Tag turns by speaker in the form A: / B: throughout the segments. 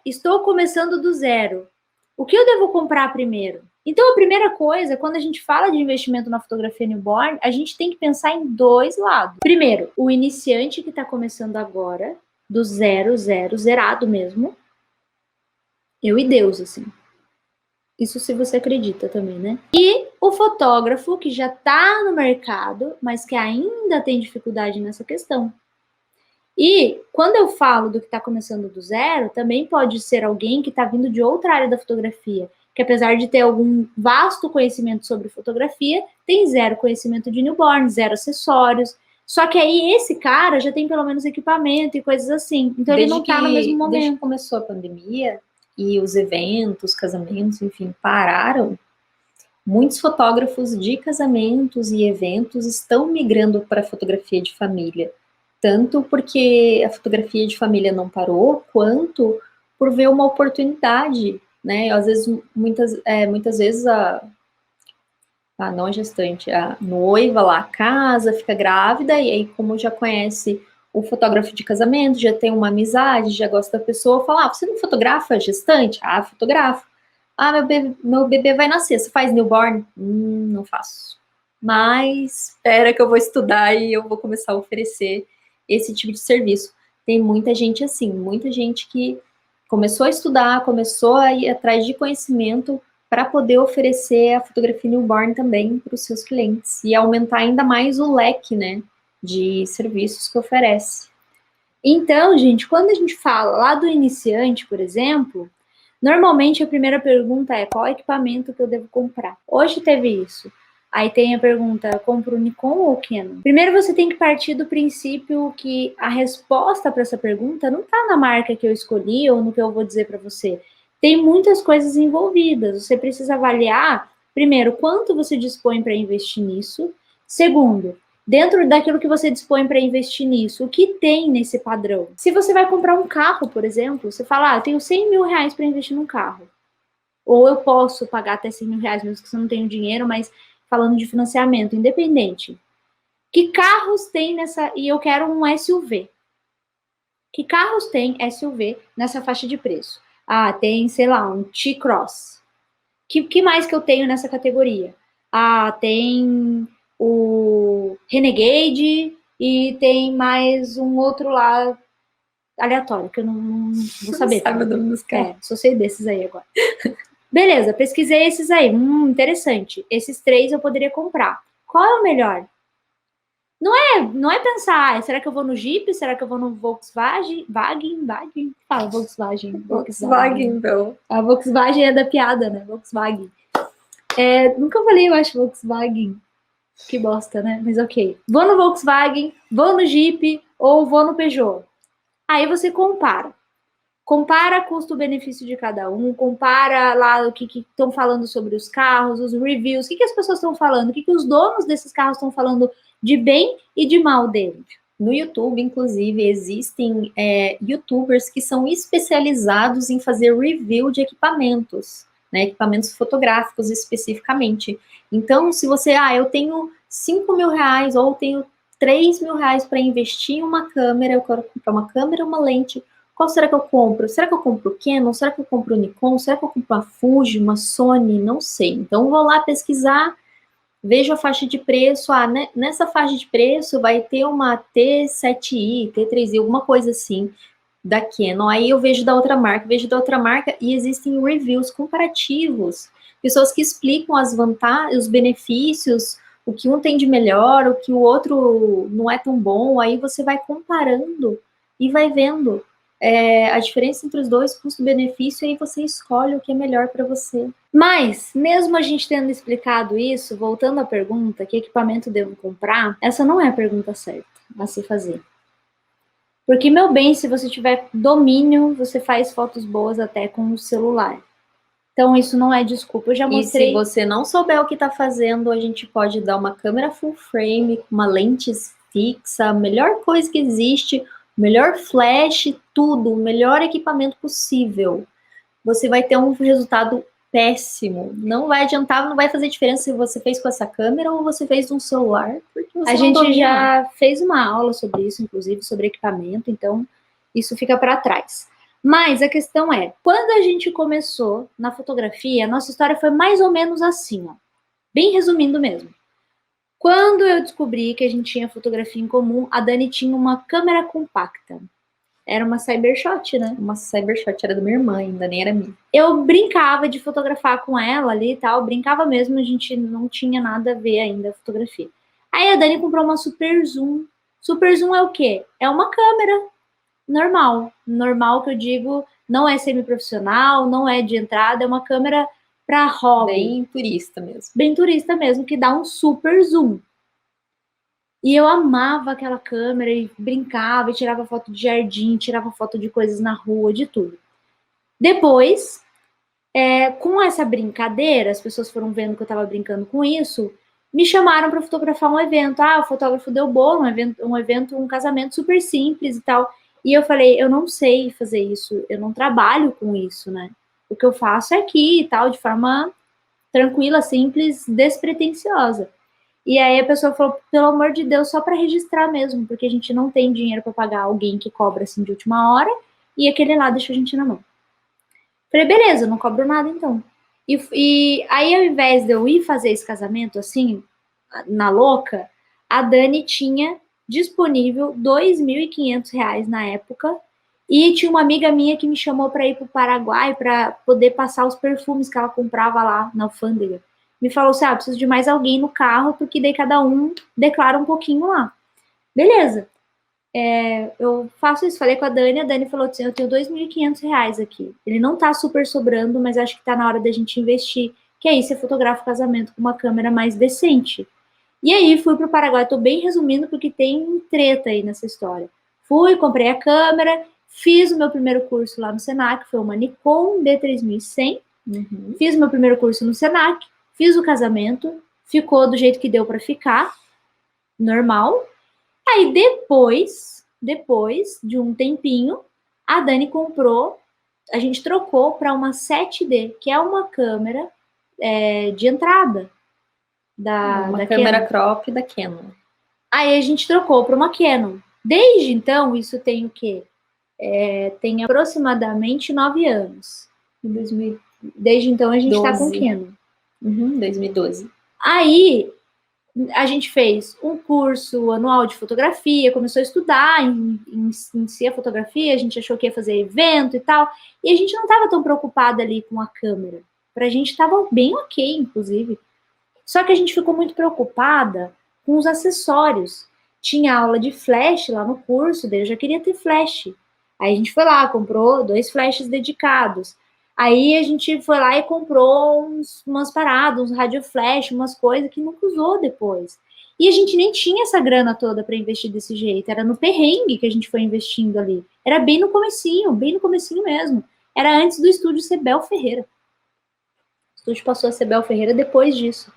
A: estou começando do zero. O que eu devo comprar primeiro? Então, a primeira coisa, quando a gente fala de investimento na fotografia newborn, a gente tem que pensar em dois lados. Primeiro, o iniciante que está começando agora, do zero, zerado mesmo. Eu e Deus, assim. Isso se você acredita também, né? E o fotógrafo que já está no mercado, mas que ainda tem dificuldade nessa questão. E quando eu falo do que está começando do zero, também pode ser alguém que está vindo de outra área da fotografia, que apesar de ter algum vasto conhecimento sobre fotografia, tem zero conhecimento de newborn, zero acessórios. Só que aí esse cara já tem pelo menos equipamento e coisas assim. Então ele não está no mesmo momento.
B: Desde que começou a pandemia e os eventos, casamentos, enfim, pararam, muitos fotógrafos de casamentos e eventos estão migrando para a fotografia de família. Tanto porque a fotografia de família não parou, quanto por ver uma oportunidade, né? Às vezes, muitas vezes não a gestante, a noiva lá casa, fica grávida, e aí como já conhece o fotógrafo de casamento, já tem uma amizade, já gosta da pessoa, fala, você não fotografa gestante? Ah, fotografo. Ah, meu bebê vai nascer, você faz newborn? Não faço. Mas espera que eu vou estudar e eu vou começar a oferecer esse tipo de serviço. Tem muita gente assim, muita gente que começou a estudar, começou a ir atrás de conhecimento para poder oferecer a fotografia newborn também para os seus clientes e aumentar ainda mais o leque, né, de serviços que oferece.
A: Então, gente, quando a gente fala lá do iniciante, por exemplo, normalmente a primeira pergunta é qual equipamento que eu devo comprar? Hoje teve isso. Aí tem a pergunta, compro Nikon ou Canon? Primeiro você tem que partir do princípio que a resposta para essa pergunta não está na marca que eu escolhi ou no que eu vou dizer para você. Tem muitas coisas envolvidas. Você precisa avaliar, primeiro, quanto você dispõe para investir nisso. Segundo, dentro daquilo que você dispõe para investir nisso, o que tem nesse padrão? Se você vai comprar um carro, por exemplo, você fala, eu tenho 100 mil reais para investir num carro. Ou eu posso pagar até 100 mil reais, mesmo que você não tenha dinheiro, mas falando de financiamento independente. Que carros tem nessa... E eu quero um SUV. Que carros tem SUV nessa faixa de preço? Ah, tem, sei lá, um T-Cross. Que mais que eu tenho nessa categoria? Ah, tem o Renegade e tem mais um outro lá aleatório, que eu não vou saber.
B: Sabe o nome dos carros.
A: Só sei desses aí agora. Beleza, pesquisei esses aí. Interessante. Esses 3 eu poderia comprar. Qual é o melhor? Não é pensar, será que eu vou no Jeep? Será que eu vou no Volkswagen? Fala, Volkswagen.
B: Então.
A: A Volkswagen é da piada, né? Volkswagen. Nunca falei, eu acho, Volkswagen. Que bosta, né? Mas ok. Vou no Volkswagen, vou no Jeep ou vou no Peugeot. Aí você compara. Compara custo-benefício de cada um, compara lá o que estão falando sobre os carros, os reviews, o que as pessoas estão falando, o que os donos desses carros estão falando de bem e de mal dele.
B: No YouTube, inclusive, existem YouTubers que são especializados em fazer review de equipamentos, né, equipamentos fotográficos especificamente. Então, se você, eu tenho 5 mil reais ou tenho 3 mil reais para investir em uma câmera, eu quero comprar uma câmera, uma lente, qual será que eu compro? Será que eu compro o Canon? Será que eu compro o Nikon? Será que eu compro uma Fuji, uma Sony? Não sei. Então, vou lá pesquisar, vejo a faixa de preço. Nessa faixa de preço vai ter uma T7i, T3i, alguma coisa assim, da Canon. Aí eu vejo da outra marca e existem reviews comparativos. Pessoas que explicam as vantagens, os benefícios, o que um tem de melhor, o que o outro não é tão bom. Aí você vai comparando e vai vendo a diferença entre os dois, custo-benefício, e aí você escolhe o que é melhor para você.
A: Mas, mesmo a gente tendo explicado isso, voltando à pergunta, que equipamento devo comprar, essa não é a pergunta certa a se fazer. Porque, meu bem, se você tiver domínio, você faz fotos boas até com o celular. Então, isso não é desculpa. Eu já mostrei...
B: E se você não souber o que está fazendo, a gente pode dar uma câmera full frame, com uma lente fixa, a melhor coisa que existe, melhor flash, tudo, o melhor equipamento possível. Você vai ter um resultado péssimo. Não vai adiantar, não vai fazer diferença se você fez com essa câmera ou você fez um celular, porque você
A: A gente já fez uma aula sobre isso, inclusive, sobre equipamento, então isso fica para trás. Mas a questão é, quando a gente começou na fotografia, a nossa história foi mais ou menos assim, ó. Bem resumindo mesmo. Quando eu descobri que a gente tinha fotografia em comum, a Dani tinha uma câmera compacta. Era uma Cybershot, né?
B: Uma Cybershot, era da minha irmã ainda, nem era minha.
A: Eu brincava de fotografar com ela ali e tal, brincava mesmo, a gente não tinha nada a ver ainda a fotografia. Aí a Dani comprou uma Super Zoom. Super Zoom é o quê? É uma câmera normal. Normal que eu digo, não é semiprofissional, não é de entrada, é uma câmera para hobby.
B: Bem turista mesmo.
A: Bem turista mesmo, que dá um super zoom. E eu amava aquela câmera e brincava, e tirava foto de jardim, tirava foto de coisas na rua, de tudo. Depois, com essa brincadeira, as pessoas foram vendo que eu estava brincando com isso, me chamaram para fotografar um evento. Ah, o fotógrafo deu bolo, um casamento super simples e tal. E eu falei, eu não sei fazer isso, eu não trabalho com isso, né? O que eu faço é aqui e tal, de forma tranquila, simples, despretensiosa. E aí a pessoa falou, pelo amor de Deus, só para registrar mesmo, porque a gente não tem dinheiro para pagar alguém que cobra assim de última hora, e aquele lá deixa a gente na mão. Falei, beleza, não cobro nada então. E aí, ao invés de eu ir fazer esse casamento assim, na louca, a Dani tinha disponível R$ 2.500 na época, e tinha uma amiga minha que me chamou para ir para o Paraguai para poder passar os perfumes que ela comprava lá na alfândega. Me falou assim, preciso de mais alguém no carro, porque daí cada um declara um pouquinho lá. Beleza. Eu faço isso, falei com a Dani falou assim, eu tenho R$ 2.500 aqui. Ele não tá super sobrando, mas acho que tá na hora da gente investir, que aí você fotografa o casamento com uma câmera mais decente. E aí fui pro Paraguai, tô bem resumindo porque tem treta aí nessa história. Fui, comprei a câmera, fiz o meu primeiro curso lá no Senac, foi uma Nikon D3100. Fiz o meu primeiro curso no Senac, fiz o casamento, ficou do jeito que deu para ficar, normal. Aí depois de um tempinho, a Dani comprou, a gente trocou para uma 7D, que é uma câmera de entrada
B: Uma câmera
A: Canon.
B: crop da Canon.
A: Aí a gente trocou para uma Canon. Desde então, isso tem o quê? Tem aproximadamente 9 anos. Desde então a gente está com Canon.
B: 2012.
A: Aí a gente fez um curso anual de fotografia, começou a estudar em si a fotografia, a gente achou que ia fazer evento e tal, e a gente não estava tão preocupada ali com a câmera. Pra gente estava bem ok, inclusive. Só que a gente ficou muito preocupada com os acessórios. Tinha aula de flash lá no curso, daí eu já queria ter flash. Aí a gente foi lá, comprou 2 flashes dedicados. Aí a gente foi lá e comprou umas paradas, uns radio flash, umas coisas que nunca usou depois. E a gente nem tinha essa grana toda para investir desse jeito. Era no perrengue que a gente foi investindo ali. Era bem no comecinho mesmo. Era antes do estúdio ser Bel Ferreira. O estúdio passou a ser Bel Ferreira depois disso.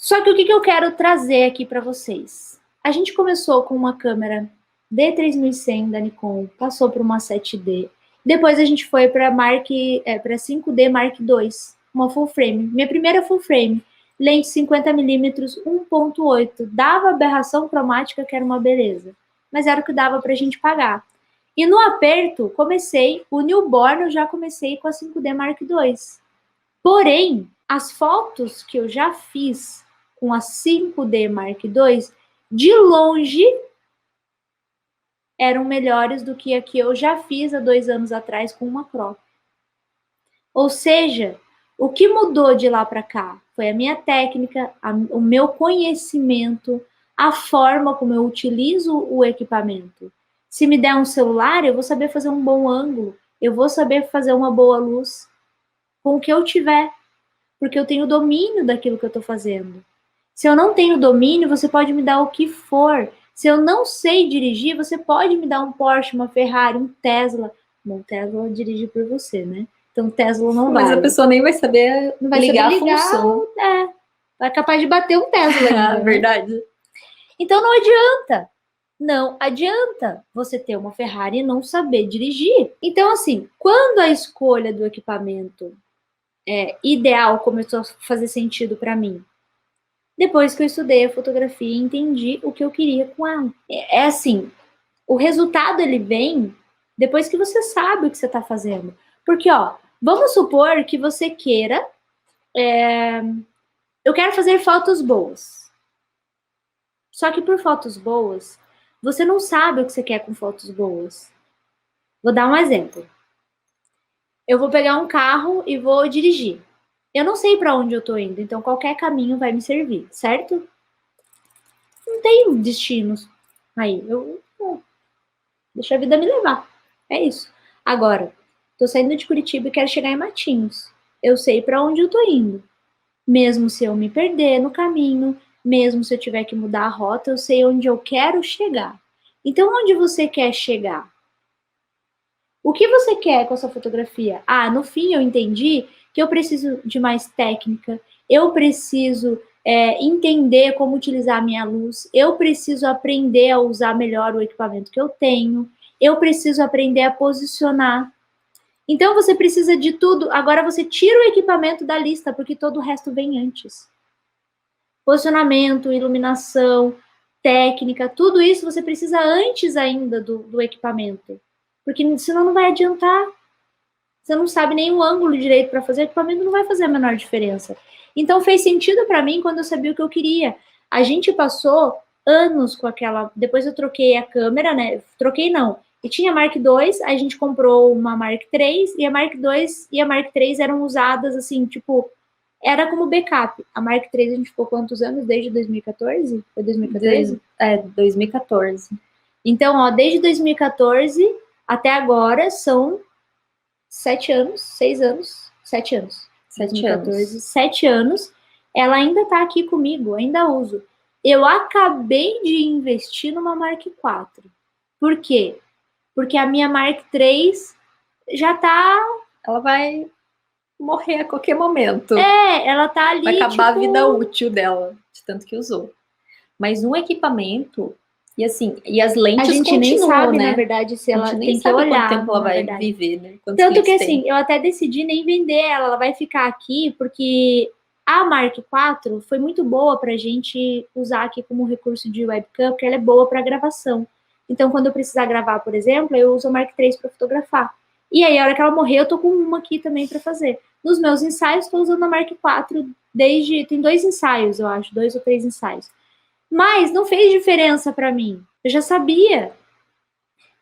A: Só que o que eu quero trazer aqui para vocês? A gente começou com uma câmera D3100 da Nikon, passou por uma 7D, depois a gente foi para 5D Mark II, uma full frame. Minha primeira full frame, lente 50mm 1.8, dava aberração cromática que era uma beleza, mas era o que dava para a gente pagar. E no aperto, o newborn eu já comecei com a 5D Mark II. Porém, as fotos que eu já fiz com a 5D Mark II, de longe, eram melhores do que a que eu já fiz há 2 anos atrás com uma crop. Ou seja, o que mudou de lá para cá foi a minha técnica, o meu conhecimento, a forma como eu utilizo o equipamento. Se me der um celular, eu vou saber fazer um bom ângulo, eu vou saber fazer uma boa luz com o que eu tiver, porque eu tenho domínio daquilo que eu estou fazendo. Se eu não tenho domínio, você pode me dar o que for. Se eu não sei dirigir, você pode me dar um Porsche, uma Ferrari, um Tesla. Bom, Tesla dirige por você, né? Então Tesla não vai.
B: Mas a pessoa nem vai saber ligar a função.
A: É capaz de bater um Tesla ainda,
B: verdade.
A: Então não adianta. Não adianta você ter uma Ferrari e não saber dirigir. Então, assim, quando a escolha do equipamento ideal começou a fazer sentido para mim, depois que eu estudei a fotografia e entendi o que eu queria com ela. Assim, o resultado ele vem Depois que você sabe o que você está fazendo. Porque, ó, vamos supor que você queira... eu quero fazer fotos boas. Só que por fotos boas, você não sabe o que você quer com fotos boas. Vou dar um exemplo. Eu vou pegar um carro e vou dirigir. Eu não sei para onde eu tô indo, então qualquer caminho vai me servir, certo? Não tenho destinos. Aí, deixa a vida me levar. É isso. Agora, tô saindo de Curitiba e quero chegar em Matinhos. Eu sei para onde eu tô indo. Mesmo se eu me perder no caminho, mesmo se eu tiver que mudar a rota, eu sei onde eu quero chegar. Então, onde você quer chegar? O que você quer com essa fotografia? Ah, no fim eu entendi que eu preciso de mais técnica, eu preciso entender como utilizar a minha luz, eu preciso aprender a usar melhor o equipamento que eu tenho, eu preciso aprender a posicionar. Então você precisa de tudo. Agora você tira o equipamento da lista, porque todo o resto vem antes. Posicionamento, iluminação, técnica, tudo isso você precisa antes ainda do equipamento. Porque senão não vai adiantar. Você não sabe nem o ângulo direito para fazer, o equipamento não vai fazer a menor diferença. Então fez sentido para mim quando eu sabia o que eu queria. A gente passou anos com aquela. Depois eu troquei a câmera, né? Troquei não. E tinha a Mark II, aí a gente comprou uma Mark III, e a Mark II e a Mark III eram usadas assim, tipo, era como backup. A Mark III a gente ficou quantos anos? Desde 2014? Foi 2014?
B: 2014.
A: Então, ó, desde 2014 até agora são 7 anos, 6 anos, 7 anos.
B: 7 anos.
A: 7 anos. Ela ainda tá aqui comigo, ainda uso. Eu acabei de investir numa Mark IV. Por quê? Porque a minha Mark III já tá...
B: Ela vai morrer a qualquer momento.
A: Ela tá ali,
B: vai acabar
A: tipo...
B: a vida útil dela, de tanto que usou. Mas um equipamento, e assim, e as lentes
A: a gente
B: continuam,
A: nem sabe,
B: né?
A: na verdade, se ela
B: nem
A: tem que
B: sabe
A: olhar.
B: quanto tempo ela vai
A: verdade.
B: viver, né? Quantos
A: Tanto que
B: clientes
A: assim,
B: tem.
A: eu até decidi nem vender ela vai ficar aqui, porque a Mark IV foi muito boa pra gente usar aqui como recurso de webcam, porque ela é boa para gravação. Então, quando eu precisar gravar, por exemplo, eu uso a Mark III para fotografar. E aí, a hora que ela morrer, eu tô com uma aqui também para fazer. Nos meus ensaios, estou usando a Mark IV desde... Tem 2 ensaios, eu acho, 2 ou 3 ensaios. Mas não fez diferença para mim. Eu já sabia.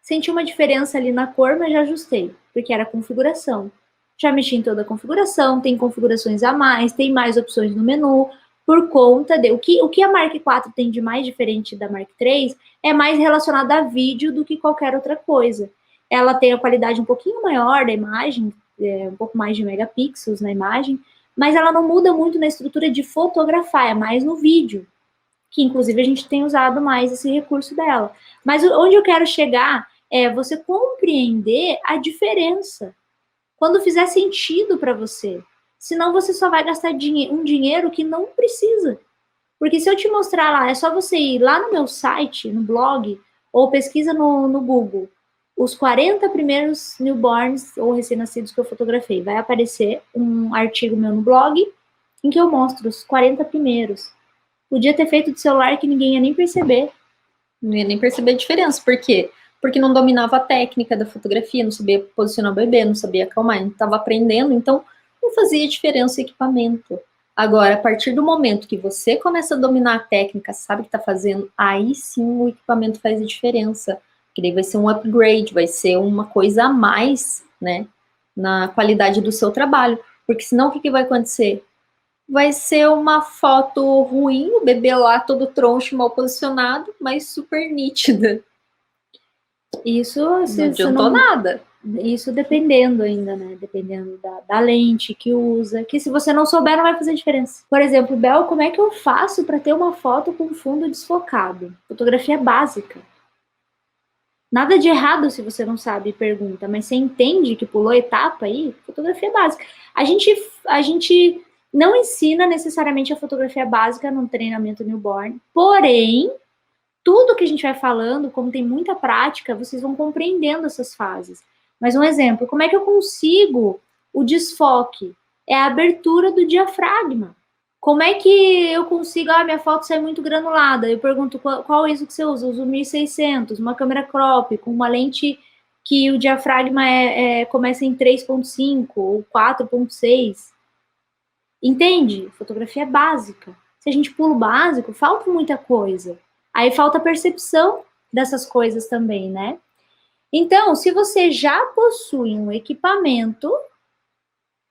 A: Senti uma diferença ali na cor, mas já ajustei, porque era configuração. Já mexi em toda a configuração, tem configurações a mais, tem mais opções no menu, por conta de... O que a Mark IV tem de mais diferente da Mark III é mais relacionado a vídeo do que qualquer outra coisa. Ela tem a qualidade um pouquinho maior da imagem, um pouco mais de megapixels na imagem, mas ela não muda muito na estrutura de fotografar, é mais no vídeo, que inclusive a gente tem usado mais esse recurso dela. Mas onde eu quero chegar é você compreender a diferença, quando fizer sentido para você. Senão você só vai gastar um dinheiro que não precisa. Porque se eu te mostrar lá, é só você ir lá no meu site, no blog, ou pesquisa no Google, os 40 primeiros newborns ou recém-nascidos que eu fotografei. Vai aparecer um artigo meu no blog em que eu mostro os 40 primeiros. Podia ter feito de celular que ninguém ia nem perceber.
B: Não ia nem perceber a diferença. Por quê? Porque não dominava a técnica da fotografia, não sabia posicionar o bebê, não sabia acalmar, não estava aprendendo, então não fazia diferença o equipamento. Agora, a partir do momento que você começa a dominar a técnica, sabe o que está fazendo, aí sim o equipamento faz a diferença. Que daí vai ser um upgrade, vai ser uma coisa a mais, né, na qualidade do seu trabalho. Porque senão o que vai acontecer? Vai ser uma foto ruim, o bebê lá todo troncho, mal posicionado, mas super nítida.
A: Isso
B: Não adiantou nada.
A: Isso dependendo ainda, né? Dependendo da lente que usa, que se você não souber, não vai fazer diferença. Por exemplo, Bel, como é que eu faço para ter uma foto com fundo desfocado? Fotografia básica. Nada de errado se você não sabe, pergunta, mas você entende que pulou etapa aí? Fotografia básica. A gente não ensina necessariamente a fotografia básica no treinamento newborn, porém, tudo que a gente vai falando, como tem muita prática, vocês vão compreendendo essas fases. Mas um exemplo, como é que eu consigo o desfoque? É a abertura do diafragma. Como é que eu consigo... minha foto sai muito granulada. Eu pergunto, qual ISO que você usa? Eu uso 1600, uma câmera crop, com uma lente que o diafragma começa em 3,5 ou 4,6. Entende? Fotografia é básica. Se a gente pula o básico, falta muita coisa. Aí falta a percepção dessas coisas também, né? Então, se você já possui um equipamento,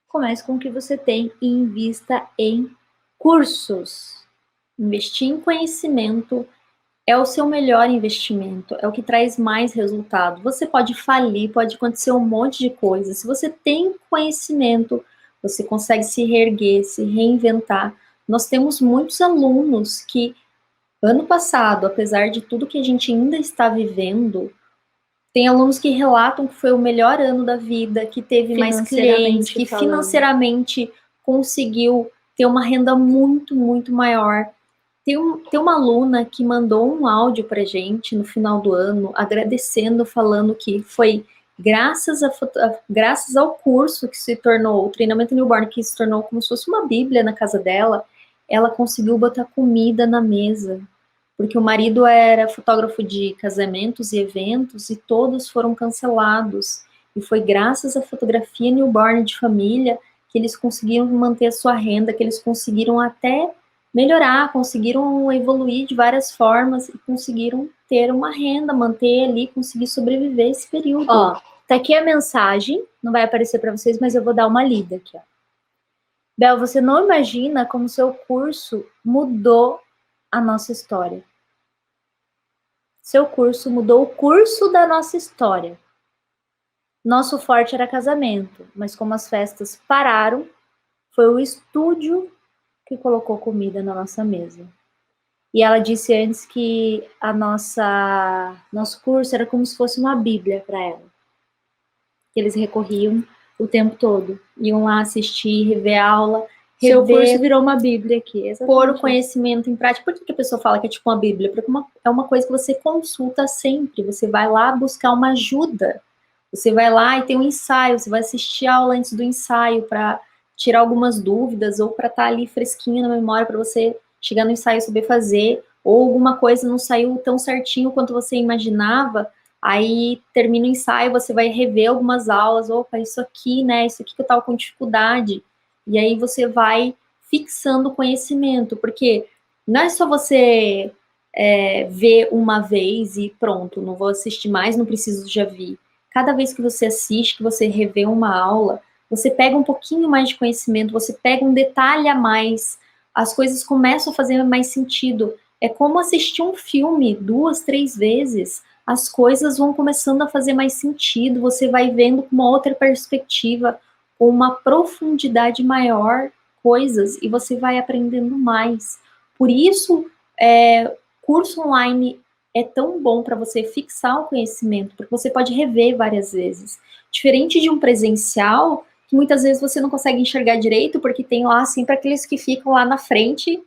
A: comece com o que você tem e invista em cursos.
B: Investir em conhecimento é o seu melhor investimento, é o que traz mais resultado. Você pode falir, pode acontecer um monte de coisa. Se você tem conhecimento, você consegue se reerguer, se reinventar. Nós temos muitos alunos que, ano passado, apesar de tudo que a gente ainda está vivendo, tem alunos que relatam que foi o melhor ano da vida, que teve mais clientes, que financeiramente conseguiu ter uma renda muito, muito maior. Tem uma aluna que mandou um áudio pra gente no final do ano, agradecendo, falando que foi graças ao curso que se tornou, o treinamento newborn, que se tornou como se fosse uma bíblia na casa dela, ela conseguiu botar comida na mesa, porque o marido era fotógrafo de casamentos e eventos e todos foram cancelados. E foi graças à fotografia newborn de família que eles conseguiram manter a sua renda, que eles conseguiram até melhorar, conseguiram evoluir de várias formas e conseguiram ter uma renda, manter ali, conseguir sobreviver esse período.
A: Ó, tá aqui a mensagem, não vai aparecer para vocês, mas eu vou dar uma lida aqui, ó. Bel, você não imagina como seu curso mudou a nossa história. Seu curso mudou o curso da nossa história. Nosso forte era casamento, mas como as festas pararam, foi o estúdio que colocou comida na nossa mesa. E ela disse antes que nosso curso era como se fosse uma bíblia para ela. Que eles recorriam o tempo todo.
B: Iam lá assistir, rever a aula.
A: Seu curso virou uma bíblia aqui.
B: Pôr o conhecimento em prática. Por que a pessoa fala que é tipo uma bíblia? Porque é uma coisa que você consulta sempre. Você vai lá buscar uma ajuda. Você vai lá e tem um ensaio. Você vai assistir a aula antes do ensaio para tirar algumas dúvidas ou para estar ali fresquinho na memória para você chegar no ensaio e saber fazer, ou alguma coisa não saiu tão certinho quanto você imaginava, aí termina o ensaio, você vai rever algumas aulas, opa, isso aqui, né, isso aqui que eu tava com dificuldade, e aí você vai fixando o conhecimento, porque não é só você ver uma vez e pronto, não vou assistir mais, não preciso, já vi. Cada vez que você assiste, que você revê uma aula, você pega um pouquinho mais de conhecimento, você pega um detalhe a mais, as coisas começam a fazer mais sentido. É como assistir um filme 2, 3 vezes, as coisas vão começando a fazer mais sentido, você vai vendo com uma outra perspectiva, com uma profundidade maior coisas, e você vai aprendendo mais. Por isso, curso online é tão bom para você fixar o conhecimento, porque você pode rever várias vezes. Diferente de um presencial, que muitas vezes você não consegue enxergar direito, porque tem lá sempre aqueles que ficam lá na frente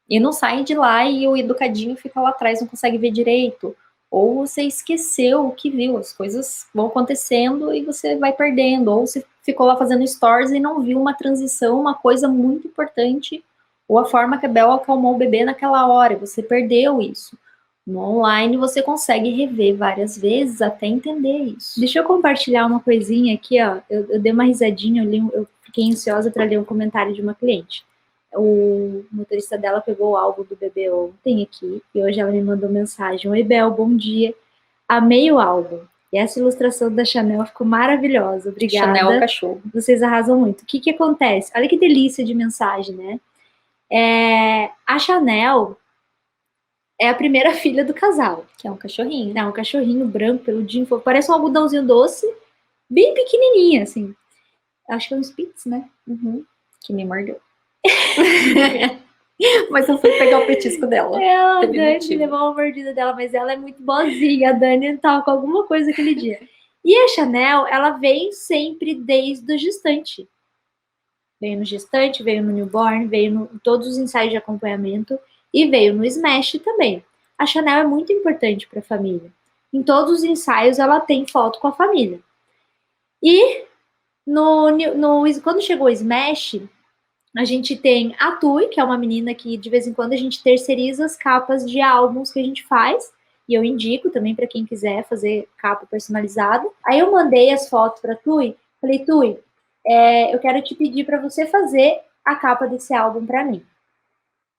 B: e não saem de lá, e o educadinho fica lá atrás, não consegue ver direito. Ou você esqueceu o que viu, as coisas vão acontecendo e você vai perdendo. Ou você ficou lá fazendo stories e não viu uma transição, uma coisa muito importante, ou a forma que a Bel acalmou o bebê naquela hora, você perdeu isso. No online você consegue rever várias vezes até entender isso.
A: Deixa eu compartilhar uma coisinha aqui, ó. Eu dei uma risadinha, eu fiquei ansiosa para ler um comentário de uma cliente. O motorista dela pegou o álbum do bebê ontem aqui, e hoje ela me mandou mensagem: oi Bel, bom dia, amei o álbum. E essa ilustração da Chanel ficou maravilhosa, obrigada.
B: Chanel é o cachorro.
A: Vocês arrasam muito. O que acontece? Olha que delícia de mensagem, né? A Chanel é a primeira filha do casal.
B: Que é um cachorrinho.
A: É um cachorrinho branco, peludinho, parece um algodãozinho doce, bem pequenininha, assim. Acho que é um Spitz, né?
B: Uhum. Que me mordeu. Mas eu fui pegar o petisco dela.
A: A Dani levou uma mordida dela, mas ela é muito boazinha. A Dani tava com alguma coisa aquele dia. E a Chanel, ela vem sempre desde o gestante. Veio no gestante, veio no newborn, veio em todos os ensaios de acompanhamento e veio no Smash também. A Chanel é muito importante para a família. Em todos os ensaios ela tem foto com a família. E quando chegou o Smash, a gente tem a Tui, que é uma menina que de vez em quando a gente terceiriza as capas de álbuns que a gente faz, e eu indico também para quem quiser fazer capa personalizada. Aí eu mandei as fotos para Tui, falei, Tui, eu quero te pedir para você fazer a capa desse álbum para mim.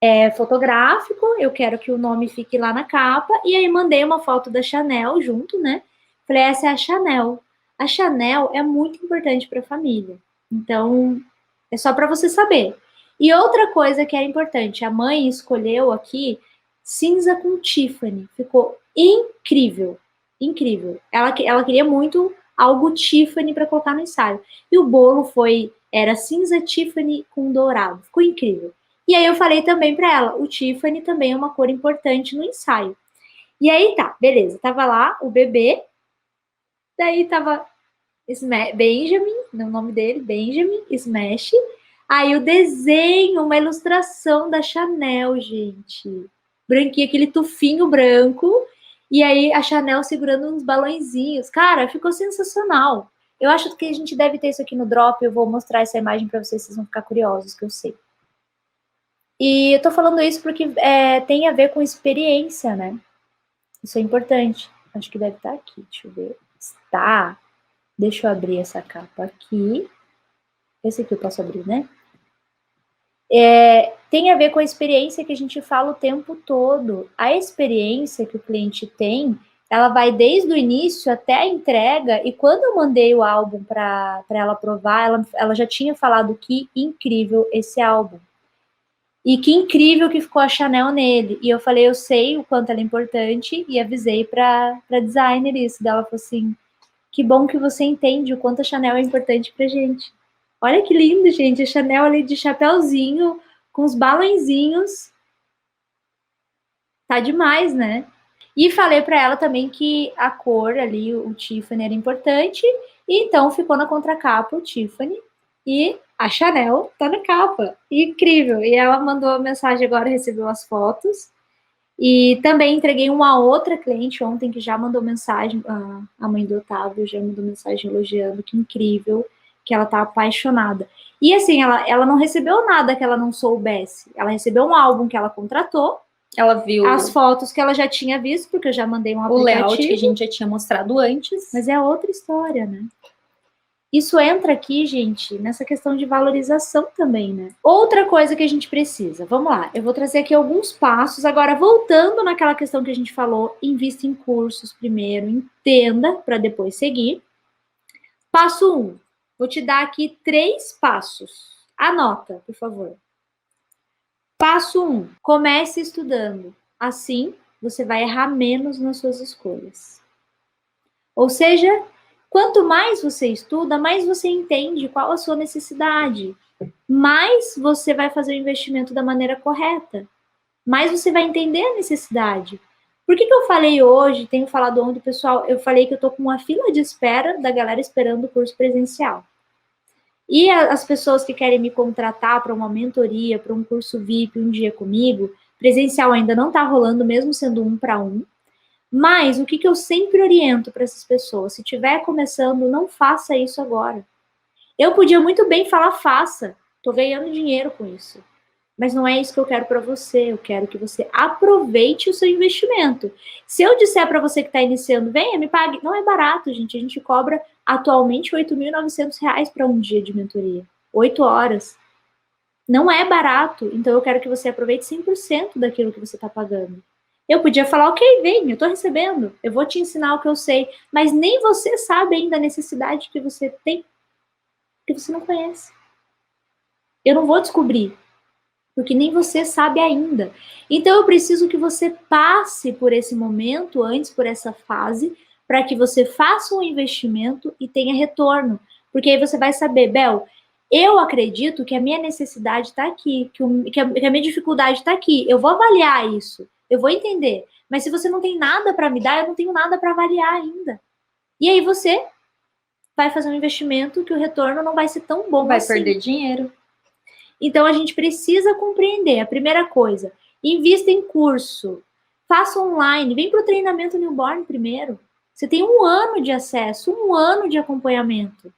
A: É fotográfico, eu quero que o nome fique lá na capa, e aí mandei uma foto da Chanel junto, né? Falei, essa é a Chanel. A Chanel é muito importante para a família. Então, é só para você saber. E outra coisa que é importante, a mãe escolheu aqui cinza com Tiffany. Ficou incrível, incrível. Ela queria muito algo Tiffany para colocar no ensaio. E o bolo era cinza Tiffany com dourado. Ficou incrível. E aí eu falei também para ela, o Tiffany também é uma cor importante no ensaio. E aí tá, beleza. Tava lá o bebê, daí tava Benjamin, o nome dele, Benjamin, Smash. Aí o desenho, uma ilustração da Chanel, gente. Branquinho, aquele tufinho branco. E aí a Chanel segurando uns balãozinhos. Cara, ficou sensacional. Eu acho que a gente deve ter isso aqui no Drop. Eu vou mostrar essa imagem para vocês, vocês vão ficar curiosos, que eu sei. E eu tô falando isso porque tem a ver com experiência, né? Isso é importante. Acho que deve estar aqui, deixa eu ver. Está. Deixa eu abrir essa capa aqui. Esse aqui eu posso abrir, né? Tem a ver com a experiência que a gente fala o tempo todo. A experiência que o cliente tem, ela vai desde o início até a entrega. E quando eu mandei o álbum para ela provar, ela já tinha falado que incrível esse álbum. E que incrível que ficou a Chanel nele. E eu falei, eu sei o quanto ela é importante, e avisei para designer isso. Daí ela falou assim, que bom que você entende o quanto a Chanel é importante pra gente. Olha que lindo, gente, a Chanel ali de chapéuzinho, com os balãozinhos. Tá demais, né? E falei para ela também que a cor ali, o Tiffany, era importante, e então ficou na contracapa o Tiffany, e a Chanel tá na capa. Incrível! E ela mandou a mensagem agora, recebeu as fotos. E também entreguei uma outra cliente ontem que já mandou mensagem, a mãe do Otávio já mandou mensagem elogiando, que incrível, que ela tá apaixonada. E assim, ela não recebeu nada que ela não soubesse. Ela recebeu um álbum que ela contratou,
B: Ela viu
A: as fotos que ela já tinha visto, porque eu já mandei um
B: o
A: aplicativo.
B: layout que a gente já tinha mostrado antes.
A: Mas é outra história, né? Isso entra aqui, gente, nessa questão de valorização também, né? Outra coisa que a gente precisa, vamos lá, eu vou trazer aqui alguns passos. Agora, voltando naquela questão que a gente falou, invista em cursos primeiro, entenda para depois seguir. Passo 1, vou te dar aqui 3 passos. Anota, por favor. Passo 1, comece estudando. Assim, você vai errar menos nas suas escolhas. Ou seja, quanto mais você estuda, mais você entende qual a sua necessidade, mais você vai fazer o investimento da maneira correta, mais você vai entender a necessidade. Por que eu falei hoje, tenho falado ontem, pessoal, eu falei que eu tô com uma fila de espera da galera esperando o curso presencial. E as pessoas que querem me contratar para uma mentoria, para um curso VIP, um dia comigo, presencial ainda não tá rolando, mesmo sendo 1 para 1. Mas o que eu sempre oriento para essas pessoas? Se estiver começando, não faça isso agora. Eu podia muito bem falar faça, estou ganhando dinheiro com isso. Mas não é isso que eu quero para você. Eu quero que você aproveite o seu investimento. Se eu disser para você que está iniciando, venha, me pague. Não é barato, gente. A gente cobra atualmente R$ 8.900 para um dia de mentoria. 8 horas. Não é barato. Então eu quero que você aproveite 100% daquilo que você está pagando. Eu podia falar, ok, vem, eu tô recebendo, eu vou te ensinar o que eu sei, mas nem você sabe ainda a necessidade que você tem, que você não conhece. Eu não vou descobrir, porque nem você sabe ainda. Então eu preciso que você passe por esse momento, antes por essa fase, para que você faça um investimento e tenha retorno. Porque aí você vai saber, Bel, eu acredito que a minha necessidade está aqui, que a minha dificuldade está aqui. Eu vou avaliar isso. Eu vou entender. Mas se você não tem nada para me dar, eu não tenho nada para avaliar ainda. E aí você vai fazer um investimento que o retorno não vai ser tão bom
B: Vai
A: assim.
B: perder dinheiro.
A: Então a gente precisa compreender. A primeira coisa, invista em curso. Faça online. Vem para o treinamento newborn primeiro. Você tem 1 ano de acesso, 1 ano de acompanhamento.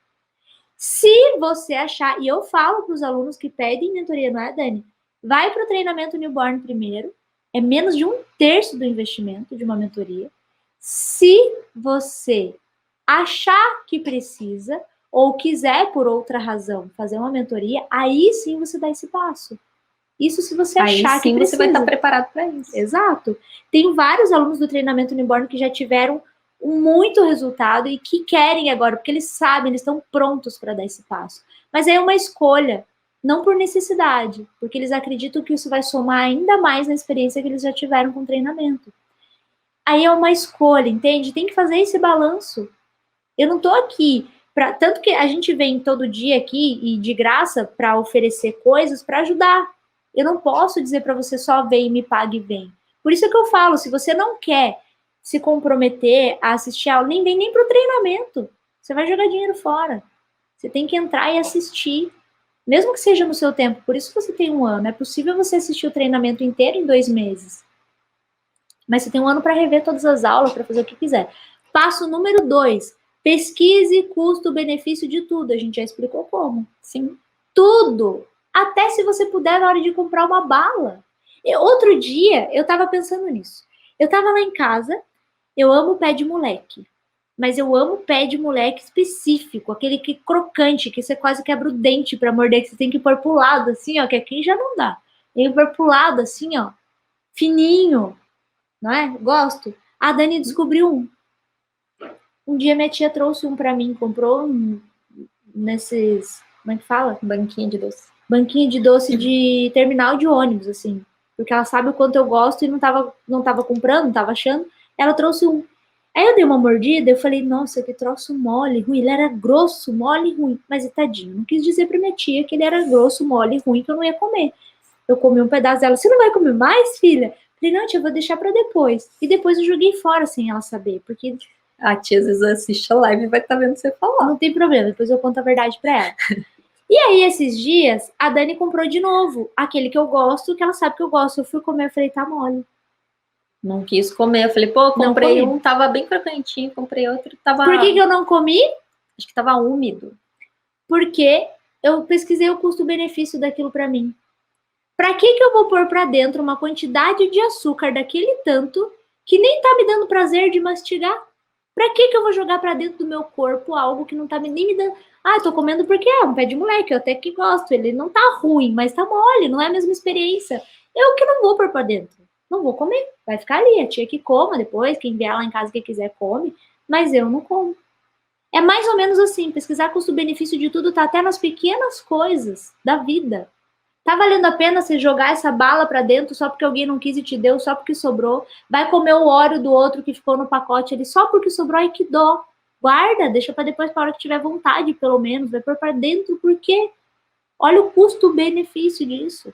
A: Se você achar, e eu falo para os alunos que pedem mentoria, não é, Dani? Vai para o treinamento newborn primeiro. É menos de 1/3 do investimento de uma mentoria. Se você achar que precisa ou quiser, por outra razão, fazer uma mentoria, aí sim você dá esse passo. Isso se você achar que precisa.
B: Aí sim você vai estar preparado para isso.
A: Exato. Tem vários alunos do treinamento Newborn que já tiveram muito resultado e que querem agora, porque eles sabem, eles estão prontos para dar esse passo. Mas é uma escolha, não por necessidade, porque eles acreditam que isso vai somar ainda mais na experiência que eles já tiveram com o treinamento. Aí é uma escolha, entende? Tem que fazer esse balanço. Eu não tô aqui para tanto que a gente vem todo dia aqui e de graça para oferecer coisas para ajudar. Eu não posso dizer para você só vem, me pague e vem. Por isso que eu falo, se você não quer se comprometer a assistir aula, nem vem nem para o treinamento. Você vai jogar dinheiro fora. Você tem que entrar e assistir, mesmo que seja no seu tempo. Por isso que você tem 1 ano. É possível você assistir o treinamento inteiro em 2 meses. Mas você tem 1 ano para rever todas as aulas, para fazer o que quiser. Passo número 2. Pesquise custo-benefício de tudo. A gente já explicou como. Sim. Tudo. Até se você puder na hora de comprar uma bala. Outro dia, eu tava pensando nisso. Eu tava lá em casa, eu amo pé de moleque. Mas eu amo pé de moleque específico, aquele que crocante, que você quase quebra o dente pra morder, que você tem que pôr pro lado, assim, ó, que aqui já não dá. Tem que pôr pro lado, assim, ó, fininho, não é? Gosto. A Dani descobriu um. Um dia minha tia trouxe um pra mim, comprou nesses, como é que fala?
B: Banquinha de doce.
A: Banquinha de doce de terminal de ônibus, assim. Porque ela sabe o quanto eu gosto e não tava comprando, não tava achando. Ela trouxe um. Aí eu dei uma mordida, eu falei, nossa, que troço mole, ruim. Ele era grosso, mole, ruim. Mas, tadinho, não quis dizer pra minha tia que ele era grosso, mole, ruim, que eu não ia comer. Eu comi um pedaço dela. Você não vai comer mais, filha? Falei, não, tia, eu vou deixar pra depois. E depois eu joguei fora sem ela saber, porque
B: a tia às vezes assiste a live e vai estar vendo você falar.
A: Não tem problema, depois eu conto a verdade pra ela. E aí, esses dias, a Dani comprou de novo aquele que eu gosto, que ela sabe que eu gosto. Eu fui comer, eu falei, tá mole.
B: Não quis comer. Eu falei, pô, comprei um, tava bem crocantinho, comprei outro, tava...
A: Por que eu não comi?
B: Acho que tava úmido.
A: Porque eu pesquisei o custo-benefício daquilo pra mim. Pra que eu vou pôr pra dentro uma quantidade de açúcar daquele tanto que nem tá me dando prazer de mastigar? Pra que eu vou jogar pra dentro do meu corpo algo que não tá nem me dando... Ah, eu tô comendo porque é um pé de moleque, eu até que gosto. Ele não tá ruim, mas tá mole, não é a mesma experiência. Eu que não vou pôr pra dentro. Não vou comer, vai ficar ali. A tia que coma depois, quem vier lá em casa que quiser come, mas eu não como. É mais ou menos assim, pesquisar custo-benefício de tudo tá até nas pequenas coisas da vida. Tá valendo a pena você jogar essa bala pra dentro só porque alguém não quis e te deu, só porque sobrou? Vai comer o óleo do outro que ficou no pacote ali só porque sobrou? Ai, que dó. Guarda, deixa pra depois, pra hora que tiver vontade, pelo menos. Vai pôr pra dentro, por quê? Olha o custo-benefício disso.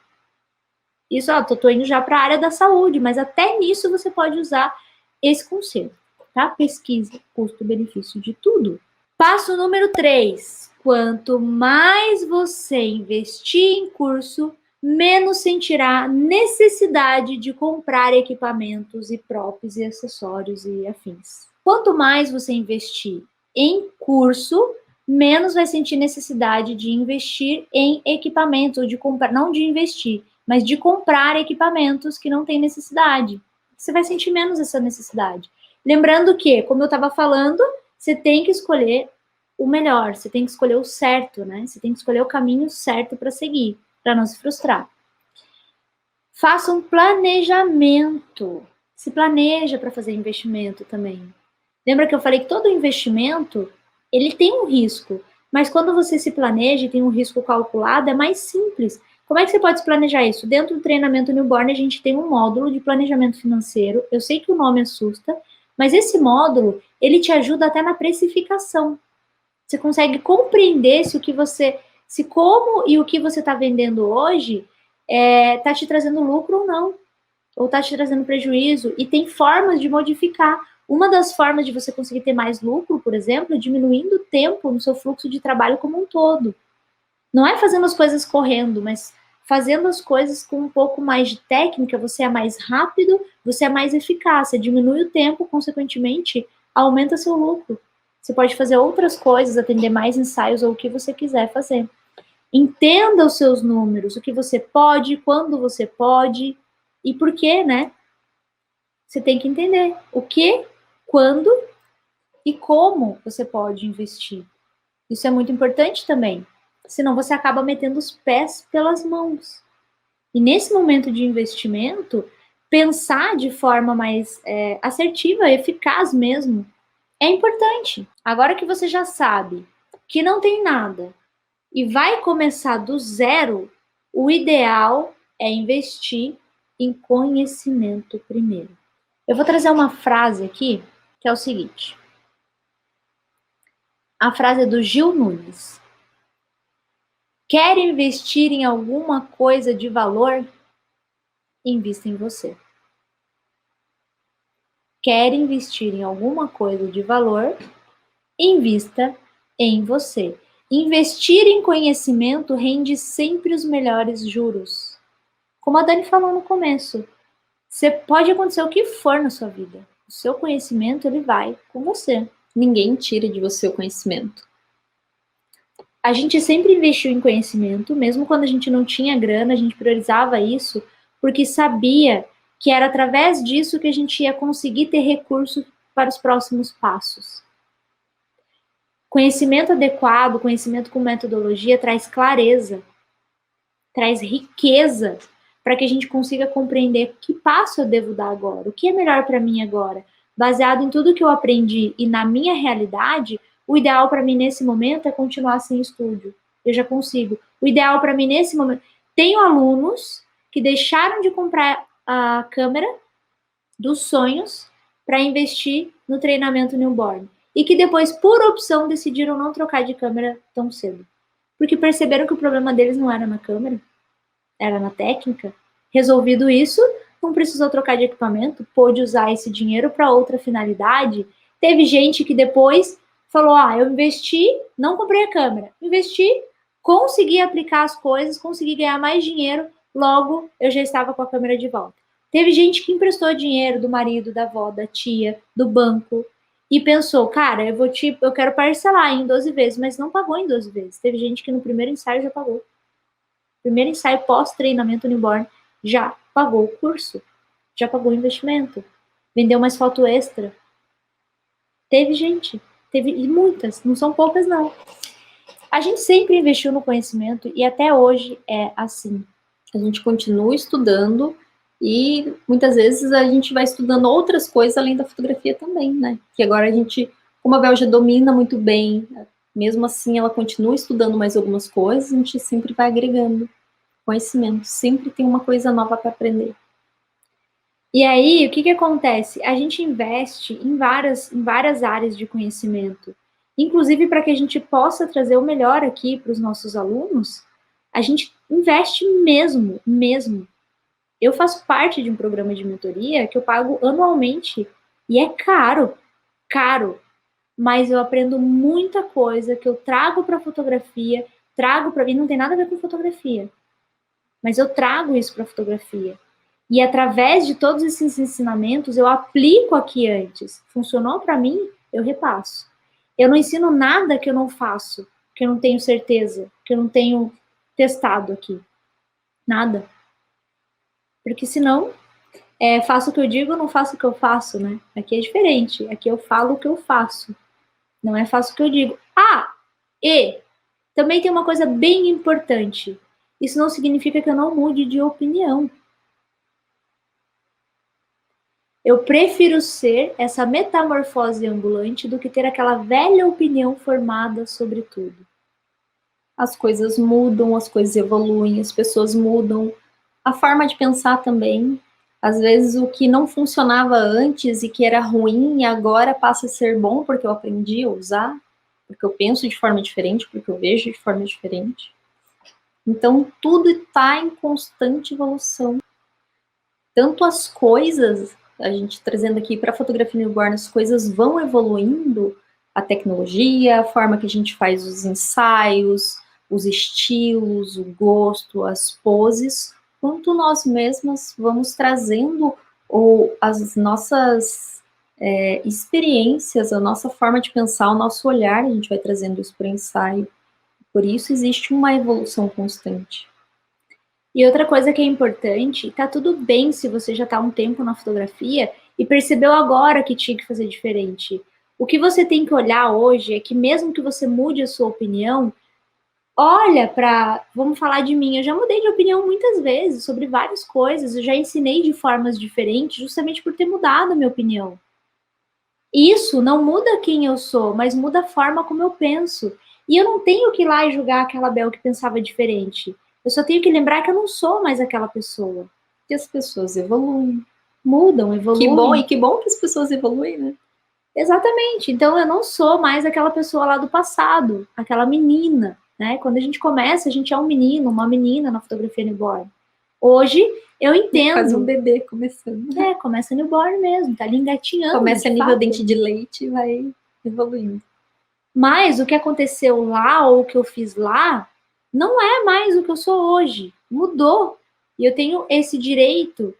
A: Isso, ó, tô indo já pra área da saúde, mas até nisso você pode usar esse conceito, tá? Pesquisa custo-benefício de tudo. Passo número 3. Quanto mais você investir em curso, menos sentirá necessidade de comprar equipamentos e props e acessórios e afins. Quanto mais você investir em curso, menos vai sentir necessidade de investir em equipamentos, ou de comprar, não de investir, mas de comprar equipamentos que não tem necessidade. Você vai sentir menos essa necessidade. Lembrando que, como eu estava falando, você tem que escolher o melhor, você tem que escolher o certo, né? Você tem que escolher o caminho certo para seguir, para não se frustrar. Faça um planejamento. Se planeja para fazer investimento também. Lembra que eu falei que todo investimento, ele tem um risco, mas quando você se planeja e tem um risco calculado, é mais simples. Como é que você pode se planejar isso? Dentro do treinamento Newborn, a gente tem um módulo de planejamento financeiro. Eu sei que o nome assusta, mas esse módulo, ele te ajuda até na precificação. Você consegue compreender se o que você, se como e o que você está vendendo hoje está te trazendo lucro ou não, ou está te trazendo prejuízo, e tem formas de modificar. Uma das formas de você conseguir ter mais lucro, por exemplo, é diminuindo o tempo no seu fluxo de trabalho como um todo. Não é fazendo as coisas correndo, mas fazendo as coisas com um pouco mais de técnica, você é mais rápido, você é mais eficaz, você diminui o tempo, consequentemente, aumenta seu lucro. Você pode fazer outras coisas, atender mais ensaios ou o que você quiser fazer. Entenda os seus números, o que você pode, quando você pode. E por quê, né? Você tem que entender o que, quando e como você pode investir. Isso é muito importante também. Senão você acaba metendo os pés pelas mãos. E nesse momento de investimento, pensar de forma mais assertiva, eficaz mesmo, é importante. Agora que você já sabe que não tem nada e vai começar do zero, o ideal é investir em conhecimento primeiro. Eu vou trazer uma frase aqui que é o seguinte. A frase é do Gil Nunes. Quer investir em alguma coisa de valor? Invista em você. Quer investir em alguma coisa de valor? Invista em você. Investir em conhecimento rende sempre os melhores juros. Como a Dani falou no começo, você pode acontecer o que for na sua vida. O seu conhecimento, ele vai com você.
B: Ninguém tira de você o conhecimento.
A: A gente sempre investiu em conhecimento, mesmo quando a gente não tinha grana, a gente priorizava isso, porque sabia que era através disso que a gente ia conseguir ter recursos para os próximos passos. Conhecimento adequado, conhecimento com metodologia, traz clareza, traz riqueza, para que a gente consiga compreender que passo eu devo dar agora, o que é melhor para mim agora. Baseado em tudo que eu aprendi e na minha realidade, o ideal para mim nesse momento é continuar sem estúdio. Eu já consigo. O ideal para mim nesse momento... Tenho alunos que deixaram de comprar a câmera dos sonhos para investir no treinamento newborn. E que depois, por opção, decidiram não trocar de câmera tão cedo. Porque perceberam que o problema deles não era na câmera, era na técnica. Resolvido isso, não precisou trocar de equipamento, pôde usar esse dinheiro para outra finalidade. Teve gente que depois falou, eu investi, não comprei a câmera, investi, consegui aplicar as coisas, consegui ganhar mais dinheiro, logo eu já estava com a câmera de volta. Teve gente que emprestou dinheiro do marido, da avó, da tia, do banco, e pensou, cara, eu quero parcelar em 12 vezes, mas não pagou em 12 vezes. Teve gente que no primeiro ensaio já pagou. Primeiro ensaio pós-treinamento newborn, já pagou o curso, já pagou o investimento, vendeu mais foto extra. Teve gente, e muitas, não são poucas não. A gente sempre investiu no conhecimento e até hoje é assim.
B: A gente continua estudando e muitas vezes a gente vai estudando outras coisas além da fotografia também, né? Que agora a gente, como a Bel já domina muito bem, mesmo assim ela continua estudando mais algumas coisas, a gente sempre vai agregando conhecimento, sempre tem uma coisa nova para aprender.
A: E aí, o que acontece? A gente investe em várias áreas de conhecimento, inclusive para que a gente possa trazer o melhor aqui para os nossos alunos, a gente investe mesmo. Eu faço parte de um programa de mentoria que eu pago anualmente e é caro, mas eu aprendo muita coisa que eu trago para fotografia, e não tem nada a ver com fotografia, mas eu trago isso para fotografia. E através de todos esses ensinamentos, eu aplico aqui antes. Funcionou para mim, eu repasso. Eu não ensino nada que eu não faço, que eu não tenho certeza, que eu não tenho testado aqui. Nada. Porque senão, faço o que eu digo, não faço o que eu faço, né? Aqui é diferente. Aqui eu falo o que eu faço. Não é faço o que eu digo. E também tem uma coisa bem importante. Isso não significa que eu não mude de opinião. Eu prefiro ser essa metamorfose ambulante do que ter aquela velha opinião formada sobre tudo.
B: As coisas mudam, as coisas evoluem, as pessoas mudam, a forma de pensar também. Às vezes o que não funcionava antes e que era ruim, agora passa a ser bom porque eu aprendi a usar, porque eu penso de forma diferente, porque eu vejo de forma diferente. Então tudo está em constante evolução. Tanto as coisas, a gente trazendo aqui para a fotografia newborn, as coisas vão evoluindo, a tecnologia, a forma que a gente faz os ensaios, os estilos, o gosto, as poses, quanto nós mesmas vamos trazendo as nossas experiências, a nossa forma de pensar, o nosso olhar, a gente vai trazendo isso para o ensaio. Por isso existe uma evolução constante.
A: E outra coisa que é importante, tá tudo bem se você já tá há um tempo na fotografia e percebeu agora que tinha que fazer diferente. O que você tem que olhar hoje é que mesmo que você mude a sua opinião, olha para, vamos falar de mim, eu já mudei de opinião muitas vezes sobre várias coisas, eu já ensinei de formas diferentes justamente por ter mudado a minha opinião. Isso não muda quem eu sou, mas muda a forma como eu penso. E eu não tenho que ir lá e julgar aquela Bel que pensava diferente. Eu só tenho que lembrar que eu não sou mais aquela pessoa.
B: Que as pessoas evoluem.
A: Mudam, evoluem.
B: E que bom que as pessoas evoluem, né?
A: Exatamente. Então eu não sou mais aquela pessoa lá do passado, aquela menina, né? Quando a gente começa, a gente é um menino, uma menina na fotografia newborn. Hoje eu entendo.
B: Quase um bebê começando.
A: Começa newborn mesmo, tá ali engatinhando.
B: Começa a nível dente de leite e vai evoluindo.
A: Mas o que aconteceu lá ou o que eu fiz lá não é mais o que eu sou hoje. Mudou. E eu tenho esse direito.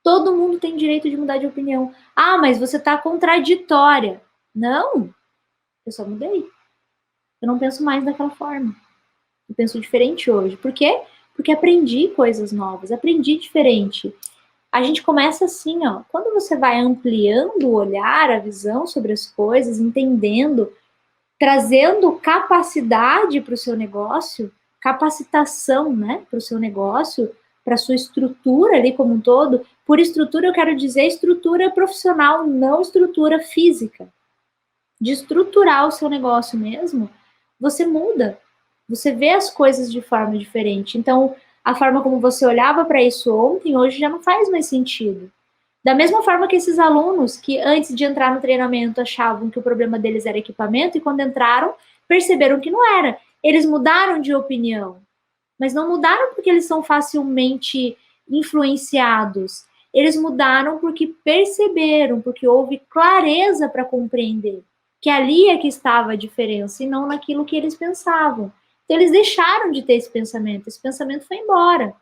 A: Todo mundo tem direito de mudar de opinião. Ah, mas você tá contraditória. Não. Eu só mudei. Eu não penso mais daquela forma. Eu penso diferente hoje. Por quê? Porque aprendi coisas novas, aprendi diferente. A gente começa assim, ó. Quando você vai ampliando o olhar, a visão sobre as coisas, entendendo, trazendo capacidade para o seu negócio, capacitação, né, para o seu negócio, para a sua estrutura ali como um todo. Por estrutura eu quero dizer estrutura profissional, não estrutura física. De estruturar o seu negócio mesmo, você muda. Você vê as coisas de forma diferente. Então, a forma como você olhava para isso ontem, hoje já não faz mais sentido. Da mesma forma que esses alunos que antes de entrar no treinamento achavam que o problema deles era equipamento e quando entraram perceberam que não era. Eles mudaram de opinião, mas não mudaram porque eles são facilmente influenciados. Eles mudaram porque perceberam, porque houve clareza para compreender que ali é que estava a diferença e não naquilo que eles pensavam. Então eles deixaram de ter esse pensamento foi embora.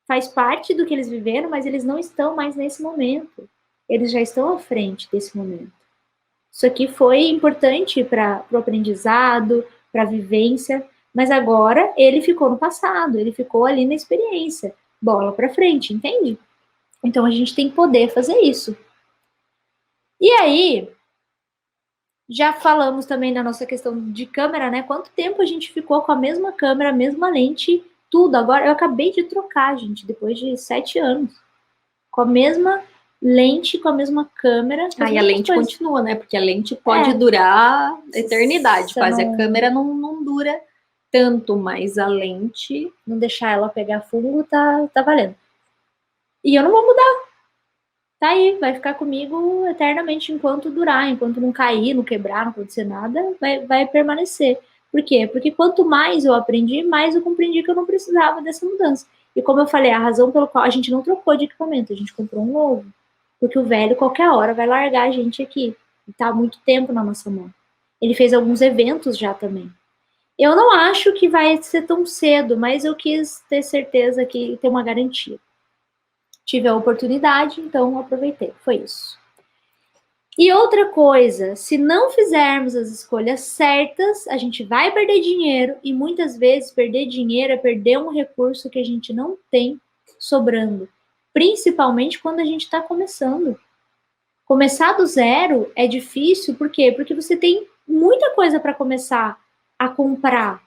A: Faz parte do que eles viveram, mas eles não estão mais nesse momento. Eles já estão à frente desse momento. Isso aqui foi importante para o aprendizado, para a vivência, mas agora ele ficou no passado, ele ficou ali na experiência. Bola para frente, entende? Então a gente tem que poder fazer isso. E aí, já falamos também na nossa questão de câmera, né? Quanto tempo a gente ficou com a mesma câmera, a mesma lente, tudo. Agora, eu acabei de trocar, gente, depois de 7 anos. Com a mesma lente, com a mesma câmera.
B: E a lente continua, né? Porque a lente pode durar eternidade. Quase a câmera não dura tanto, mas a lente...
A: Não deixar ela pegar fungo, tá valendo. E eu não vou mudar. Tá aí, vai ficar comigo eternamente enquanto durar, enquanto não cair, não quebrar, não acontecer nada, vai permanecer. Por quê? Porque quanto mais eu aprendi, mais eu compreendi que eu não precisava dessa mudança. E como eu falei, a razão pela qual a gente não trocou de equipamento, a gente comprou um novo. Porque o velho, qualquer hora, vai largar a gente aqui. E tá há muito tempo na nossa mão. Ele fez alguns eventos já também. Eu não acho que vai ser tão cedo, mas eu quis ter certeza que ter uma garantia. Tive a oportunidade, então aproveitei. Foi isso. E outra coisa, se não fizermos as escolhas certas, a gente vai perder dinheiro e muitas vezes perder dinheiro é perder um recurso que a gente não tem sobrando, principalmente quando a gente está começando. Começar do zero é difícil, por quê? Porque você tem muita coisa para começar a comprar.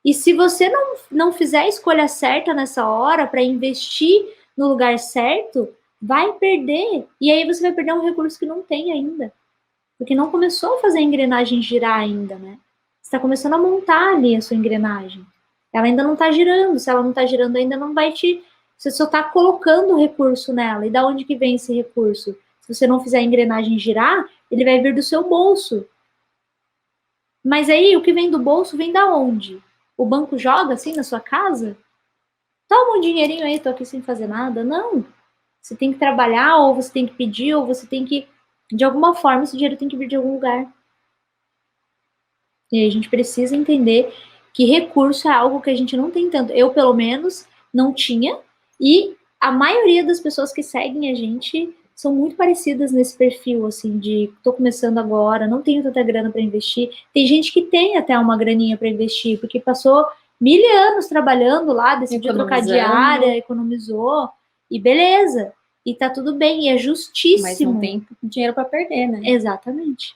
A: E se você não fizer a escolha certa nessa hora para investir no lugar certo, vai perder. E aí você vai perder um recurso que não tem ainda. Porque não começou a fazer a engrenagem girar ainda, né? Você está começando a montar ali a sua engrenagem. Ela ainda não está girando. Se ela não está girando ainda, não vai te... Você só está colocando o recurso nela. E da onde que vem esse recurso? Se você não fizer a engrenagem girar, ele vai vir do seu bolso. Mas aí, o que vem do bolso vem da onde? O banco joga assim na sua casa? Toma um dinheirinho aí, tô aqui sem fazer nada. Não. Você tem que trabalhar, ou você tem que pedir, ou você tem que... De alguma forma, esse dinheiro tem que vir de algum lugar. E aí a gente precisa entender que recurso é algo que a gente não tem tanto. Eu, pelo menos, não tinha. E a maioria das pessoas que seguem a gente são muito parecidas nesse perfil, assim, de tô começando agora, não tenho tanta grana para investir. Tem gente que tem até uma graninha para investir, porque passou 1000 anos trabalhando lá, decidiu trocar de
B: Economizando.
A: área, economizou, e beleza. E tá tudo bem, e é justíssimo.
B: Mas não tem dinheiro para perder, né?
A: Exatamente.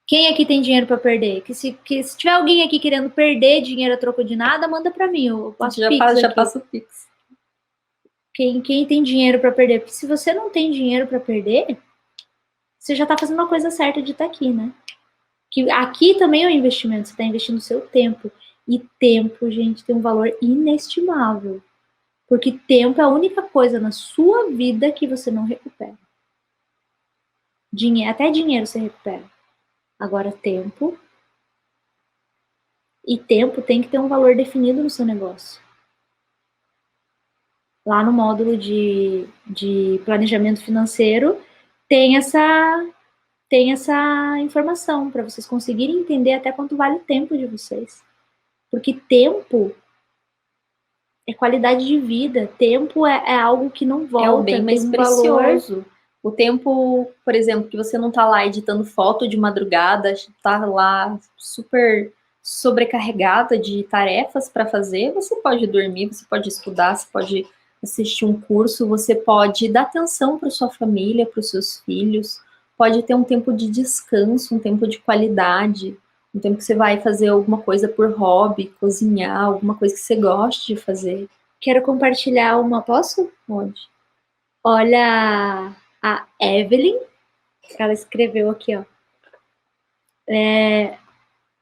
A: Quem aqui tem dinheiro para perder? Que se tiver alguém aqui querendo perder dinheiro a troco de nada, manda para mim, eu passo Pix
B: Já
A: aqui.
B: passa o Pix.
A: Quem tem dinheiro para perder? Porque se você não tem dinheiro para perder, você já tá fazendo uma coisa certa de estar aqui, né? Que aqui também é um investimento, você está investindo o seu tempo. E tempo, gente, tem um valor inestimável. Porque tempo é a única coisa na sua vida que você não recupera. Até dinheiro você recupera. Agora, tempo. E tempo tem que ter um valor definido no seu negócio. Lá no módulo de planejamento financeiro, tem essa informação para vocês conseguirem entender até quanto vale o tempo de vocês. Porque tempo é qualidade de vida. Tempo é algo que não volta.
B: É o bem mais precioso.
A: Valor.
B: O tempo, por exemplo, que você não tá lá editando foto de madrugada, tá lá super sobrecarregada de tarefas para fazer, você pode dormir, você pode estudar, você pode assistir um curso, você pode dar atenção para sua família, para os seus filhos, pode ter um tempo de descanso, um tempo de qualidade, um tempo que você vai fazer alguma coisa por hobby, cozinhar, alguma coisa que você goste de fazer.
A: Quero compartilhar uma, posso?
B: Pode.
A: Olha a Evelyn, ela escreveu aqui, ó.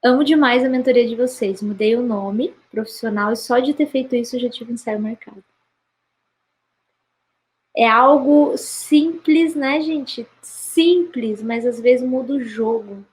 A: Amo demais a mentoria de vocês. Mudei o nome profissional e só de ter feito isso eu já tive um sério mercado. É algo simples, né, gente? Simples, mas às vezes muda o jogo.